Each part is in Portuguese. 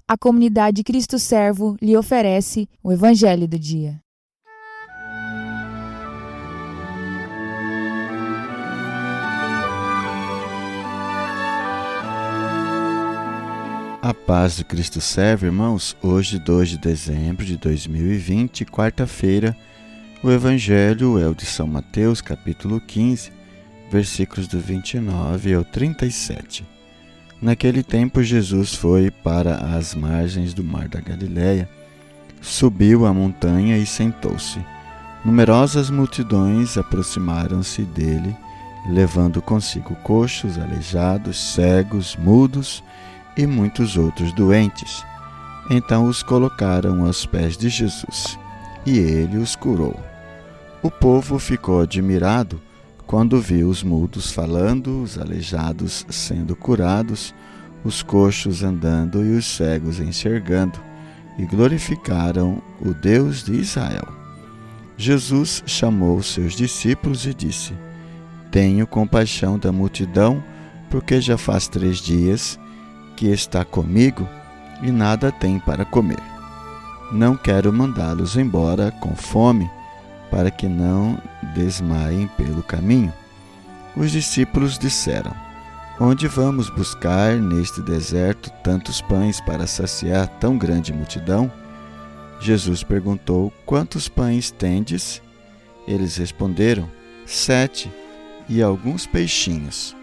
a comunidade Cristo Servo lhe oferece o Evangelho do Dia. A paz do Cristo Servo, irmãos. Hoje, 2 de dezembro de 2020, quarta-feira, o Evangelho é o de São Mateus, capítulo 15, versículos do 29 ao 37. Naquele tempo, Jesus foi para as margens do mar da Galileia, subiu a montanha e sentou-se. Numerosas multidões aproximaram-se dele, levando consigo coxos, aleijados, cegos, mudos e muitos outros doentes. Então os colocaram aos pés de Jesus, e ele os curou. O povo ficou admirado quando viu os mudos falando, os aleijados sendo curados, os coxos andando e os cegos enxergando, e glorificaram o Deus de Israel. Jesus chamou seus discípulos e disse: Tenho compaixão da multidão, porque já faz 3 dias que está comigo e nada tem para comer. Não quero mandá-los embora com fome, para que não desmaiem pelo caminho. Os discípulos disseram: Onde vamos buscar neste deserto tantos pães para saciar tão grande multidão? Jesus perguntou: Quantos pães tendes? Eles responderam: 7, e alguns peixinhos.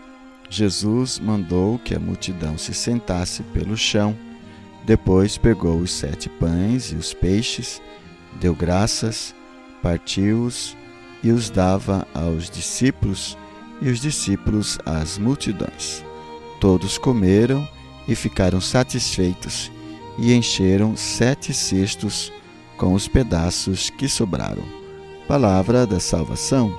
Jesus mandou que a multidão se sentasse pelo chão. Depois pegou os 7 pães e os peixes, deu graças, partiu-os e os dava aos discípulos, e os discípulos às multidões. Todos comeram e ficaram satisfeitos, e encheram 7 cestos com os pedaços que sobraram. Palavra da salvação.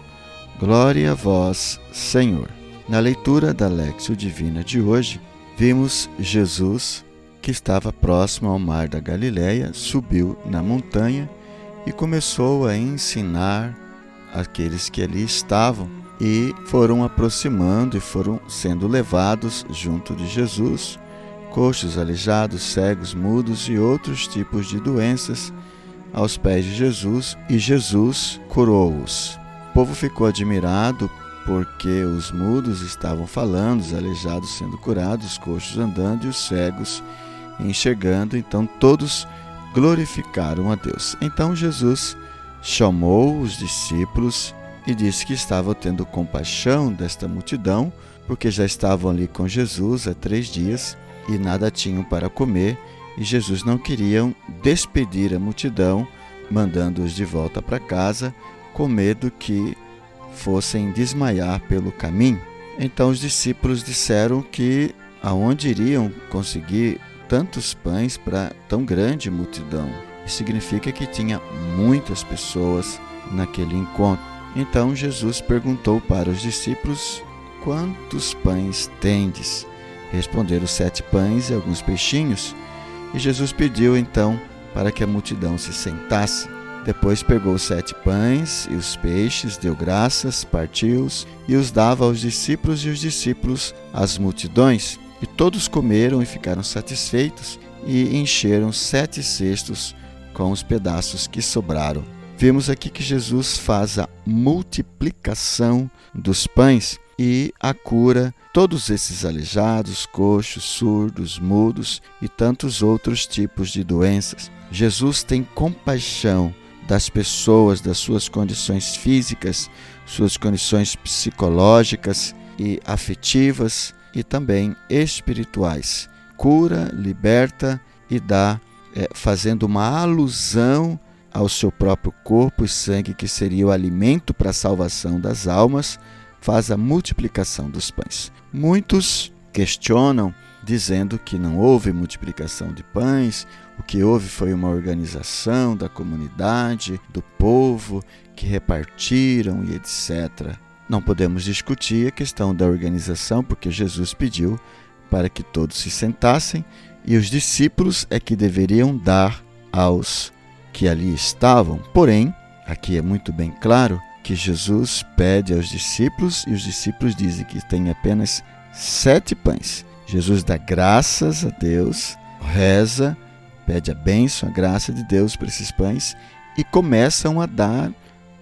Glória a vós, Senhor. Na leitura da Léxio Divina de hoje, vimos Jesus, que estava próximo ao mar da Galileia, subiu na montanha e começou a ensinar aqueles que ali estavam, e foram aproximando e foram sendo levados junto de Jesus, coxos, aleijados, cegos, mudos e outros tipos de doenças aos pés de Jesus, e Jesus curou-os. O povo ficou admirado porque os mudos estavam falando, os aleijados sendo curados, os coxos andando e os cegos enxergando. Então todos glorificaram a Deus. Então Jesus chamou os discípulos e disse que estava tendo compaixão desta multidão, porque já estavam ali com Jesus há 3 dias e nada tinham para comer, e Jesus não queria despedir a multidão, mandando-os de volta para casa, com medo que fossem desmaiar pelo caminho. Então os discípulos disseram que aonde iriam conseguir tantos pães para tão grande multidão? Isso significa que tinha muitas pessoas naquele encontro. Então Jesus perguntou para os discípulos: Quantos pães tendes? Responderam: 7 pães e alguns peixinhos. E Jesus pediu então para que a multidão se sentasse. Depois pegou os 7 pães e os peixes, deu graças, partiu-os e os dava aos discípulos, e os discípulos às multidões. E todos comeram e ficaram satisfeitos, e encheram 7 cestos com os pedaços que sobraram. Vimos aqui que Jesus faz a multiplicação dos pães e a cura todos esses aleijados, coxos, surdos, mudos e tantos outros tipos de doenças. Jesus tem compaixão das pessoas, das suas condições físicas, suas condições psicológicas e afetivas e também espirituais. Cura, liberta e dá, fazendo uma alusão ao seu próprio corpo e sangue, que seria o alimento para a salvação das almas, faz a multiplicação dos pães. Muitos questionam, dizendo que não houve multiplicação de pães, o que houve foi uma organização da comunidade, do povo, que repartiram e etc. Não podemos discutir a questão da organização, porque Jesus pediu para que todos se sentassem, e os discípulos é que deveriam dar aos que ali estavam. Porém, aqui é muito bem claro que Jesus pede aos discípulos, e os discípulos dizem que tem apenas 7 pães. Jesus dá graças a Deus, reza, pede a bênção, a graça de Deus para esses pães e começam a dar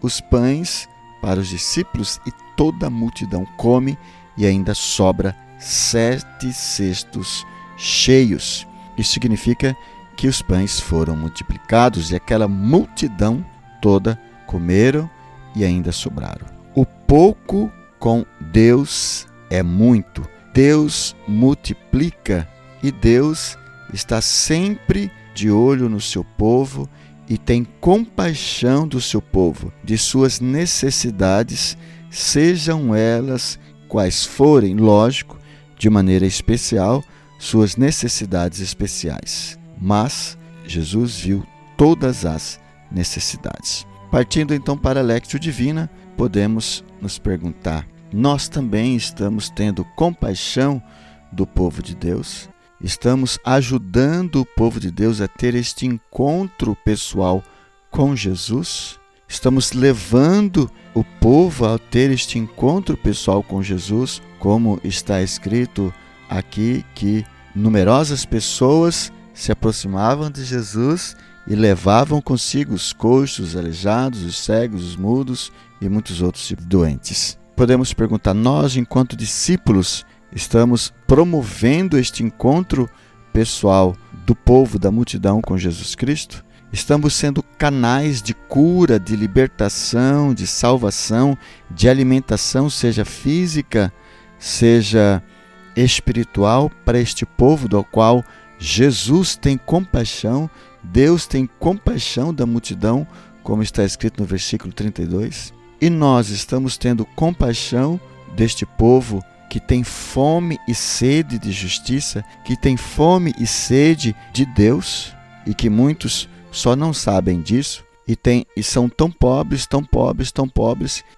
os pães para os discípulos e toda a multidão come e ainda sobra 7 cestos cheios. Isso significa que os pães foram multiplicados e aquela multidão toda comeram e ainda sobraram. O pouco com Deus é muito. Deus multiplica e Deus está sempre de olho no seu povo e tem compaixão do seu povo, de suas necessidades, sejam elas quais forem, lógico, de maneira especial, suas necessidades especiais. Mas Jesus viu todas as necessidades. Partindo então para a Lectio Divina, podemos nos perguntar: nós também estamos tendo compaixão do povo de Deus? Estamos ajudando o povo de Deus a ter este encontro pessoal com Jesus? Estamos levando o povo a ter este encontro pessoal com Jesus, como está escrito aqui, que numerosas pessoas se aproximavam de Jesus e levavam consigo os coxos, os aleijados, os cegos, os mudos e muitos outros tipos de doentes. Podemos perguntar: nós, enquanto discípulos, estamos promovendo este encontro pessoal do povo, da multidão com Jesus Cristo? Estamos sendo canais de cura, de libertação, de salvação, de alimentação, seja física, seja espiritual, para este povo do qual Jesus tem compaixão, Deus tem compaixão da multidão, como está escrito no versículo 32? E nós estamos tendo compaixão deste povo que tem fome e sede de justiça, que tem fome e sede de Deus, e que muitos só não sabem disso e são tão pobres,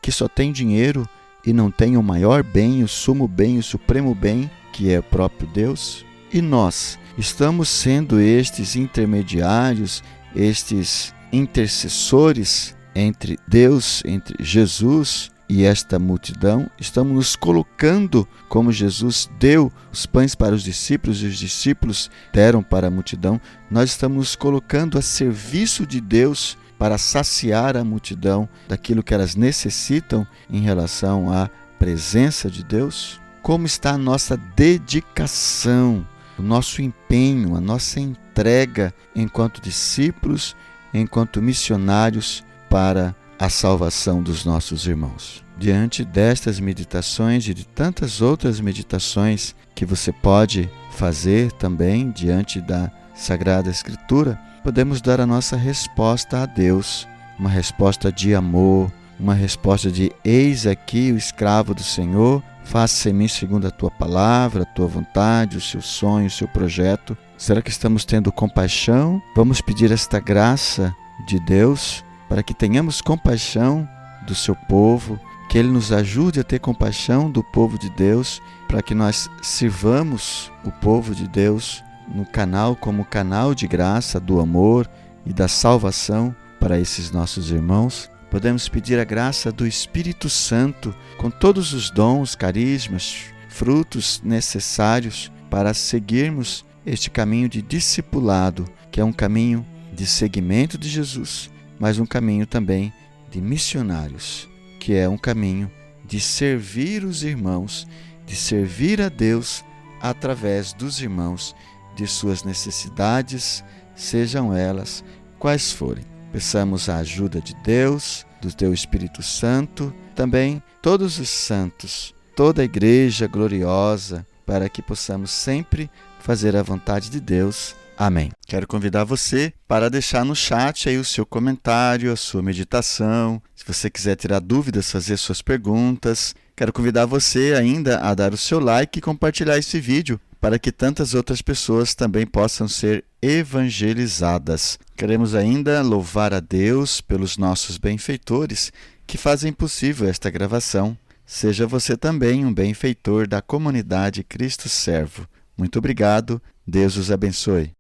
que só têm dinheiro e não têm o maior bem, o sumo bem, o supremo bem, que é o próprio Deus. E nós estamos sendo estes intermediários, estes intercessores entre Deus, entre Jesus e esta multidão. Estamos nos colocando como Jesus deu os pães para os discípulos e os discípulos deram para a multidão. Nós estamos nos colocando a serviço de Deus para saciar a multidão daquilo que elas necessitam em relação à presença de Deus. Como está a nossa dedicação, o nosso empenho, a nossa entrega enquanto discípulos, enquanto missionários para a salvação dos nossos irmãos? Diante destas meditações e de tantas outras meditações que você pode fazer também diante da Sagrada Escritura, podemos dar a nossa resposta a Deus, uma resposta de amor, uma resposta de: eis aqui o escravo do Senhor, faça em mim segundo a tua palavra, a tua vontade, o seu sonho, o seu projeto. Será que estamos tendo compaixão? Vamos pedir esta graça de Deus para que tenhamos compaixão do seu povo, que Ele nos ajude a ter compaixão do povo de Deus, para que nós sirvamos o povo de Deus no canal, como canal de graça, do amor e da salvação para esses nossos irmãos. Podemos pedir a graça do Espírito Santo, com todos os dons, carismas, frutos necessários para seguirmos este caminho de discipulado, que é um caminho de seguimento de Jesus, mas um caminho também de missionários, que é um caminho de servir os irmãos, de servir a Deus através dos irmãos, de suas necessidades, sejam elas quais forem. Peçamos a ajuda de Deus, do teu Espírito Santo, também todos os santos, toda a igreja gloriosa, para que possamos sempre fazer a vontade de Deus. Amém. Quero convidar você para deixar no chat aí o seu comentário, a sua meditação. Se você quiser tirar dúvidas, fazer suas perguntas. Quero convidar você ainda a dar o seu like e compartilhar esse vídeo para que tantas outras pessoas também possam ser evangelizadas. Queremos ainda louvar a Deus pelos nossos benfeitores que fazem possível esta gravação. Seja você também um benfeitor da comunidade Cristo Servo. Muito obrigado. Deus os abençoe.